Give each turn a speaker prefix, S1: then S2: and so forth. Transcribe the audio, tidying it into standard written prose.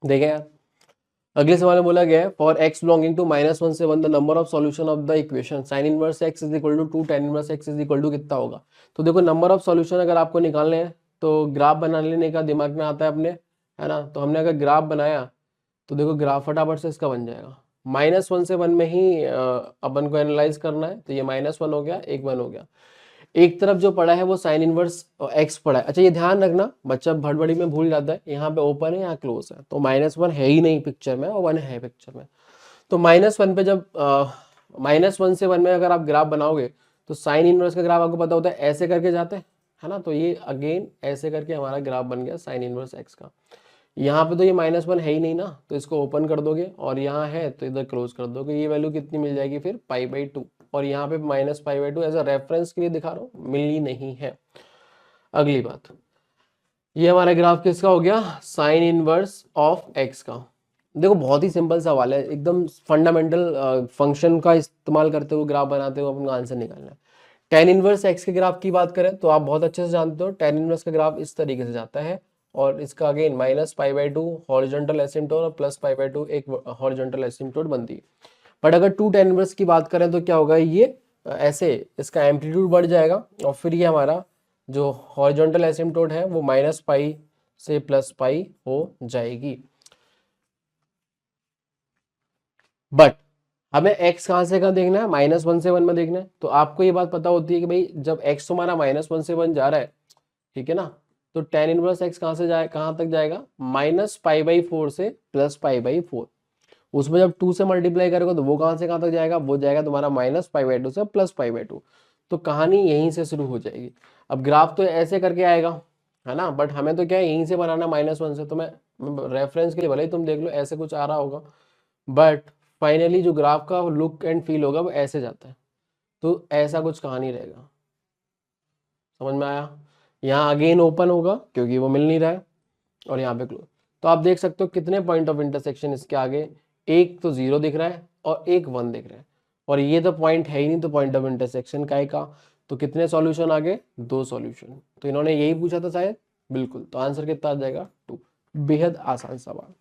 S1: देखें यार, अगले सवाल में बोला गया है फॉर x बिलोंगिंग टू -1 से 1 the number of solution of the equation sin inverse x is equal to 2 tan inverse x is equal to कितना होगा। तो देखो नंबर ऑफ सॉल्यूशन अगर आपको निकालने हैं तो ग्राफ बना लेने का दिमाग में आता है अपने, है ना। तो हमने अगर ग्राफ बनाया तो देखो ग्राफ फटाफट से इसका बन जाएगा। -1 से 1 में ही अपन को एनालाइज करना है, तो ये -1 हो गया, एक 1 हो गया। एक तरफ जो पड़ा है वो साइन इनवर्स एक्स पड़ा है। अच्छा ये ध्यान रखना, बच्चा भड़बड़ी में भूल जाता है, यहाँ पे ओपन है यहाँ क्लोज है, तो -1 है ही नहीं पिक्चर में और 1 है पिक्चर में। तो -1 पे जब -1 से 1 में अगर आप ग्राफ बनाओगे तो साइन इनवर्स का ग्राफ आपको पता होता है ऐसे करके जाते हैं, है ना। तो ये अगेन ऐसे करके हमारा ग्राफ बन गया साइन इनवर्स एक्स का। यहाँ पे तो ये -1 है ही नहीं ना, तो इसको ओपन कर दोगे और यहाँ है तो इधर क्लोज कर दोगे। ये वैल्यू कितनी मिल जाएगी फिर π/2, और यहाँ पे -π/2 एज अ रेफरेंस के लिए दिखा रहा हूँ, मिली नहीं है। अगली बात, ये हमारा ग्राफ किसका हो गया, साइन इनवर्स ऑफ एक्स का। देखो बहुत ही सिंपल सवाल है, एकदम फंडामेंटल फंक्शन का इस्तेमाल करते हुए ग्राफ बनाते हुए अपन को आंसर निकालना है। टेन इनवर्स एक्स के ग्राफ की बात करें तो आप बहुत अच्छे से जानते हो टेन इनवर्स का ग्राफ इस तरीके से जाता है, और इसका अगेन -π/2 हॉरिजॉन्टल एसिम्पटोट और +π/2 एक हॉरिजॉन्टल एसिम्पटोट बनती है। बट अगर टू टेन इनवर्स की बात करें तो क्या होगा, ये ऐसे इसका एम्पलीट्यूड बढ़ जाएगा और फिर ये हमारा जो हॉरिजॉन्टल एसिम्पटोट है वो -π से +π हो जाएगी। बट हमें x कहाँ से कहाँ देखना है, -1 से 1 में देखना है। तो आपको ये बात पता होती है कि भाई जब x तुम्हारा -1 से 1 जा रहा है, ठीक है ना, तो tan इनवर्स x कहाँ से जाए, कहाँ तक जाएगा, -π/4 से +π/4। उसमें जब 2 से मल्टीप्लाई करोगे तो वो कहाँ से कहाँ तक जाएगा, वो जाएगा तुम्हारा -π/2 से +π/2। तो कहानी यहीं से शुरू हो जाएगी। अब ग्राफ तो ऐसे करके आएगा, है ना, बट हमें तो क्या है यहीं से बनाना -1 से। तो मैं रेफरेंस के लिए भले ही तुम देख लो ऐसे कुछ आ रहा होगा, बट फाइनली जो ग्राफ का लुक एंड फील होगा वो ऐसे जाता है। तो ऐसा कुछ कहानी रहेगा, समझ में आया। यहाँ अगेन ओपन होगा क्योंकि वो मिल नहीं रहा है, और यहाँ पे क्लोज। तो आप देख सकते हो कितने पॉइंट ऑफ इंटरसेक्शन इसके आगे, एक तो 0 दिख रहा है और एक 1 दिख रहा है, और ये तो पॉइंट है ही नहीं, तो पॉइंट ऑफ इंटरसेक्शन का का। तो कितने सॉल्यूशन आगे, 2 सॉल्यूशन। तो इन्होंने यही पूछा था शायद, बिल्कुल। तो आंसर कितना आ जाएगा, 2। बेहद आसान सवाल।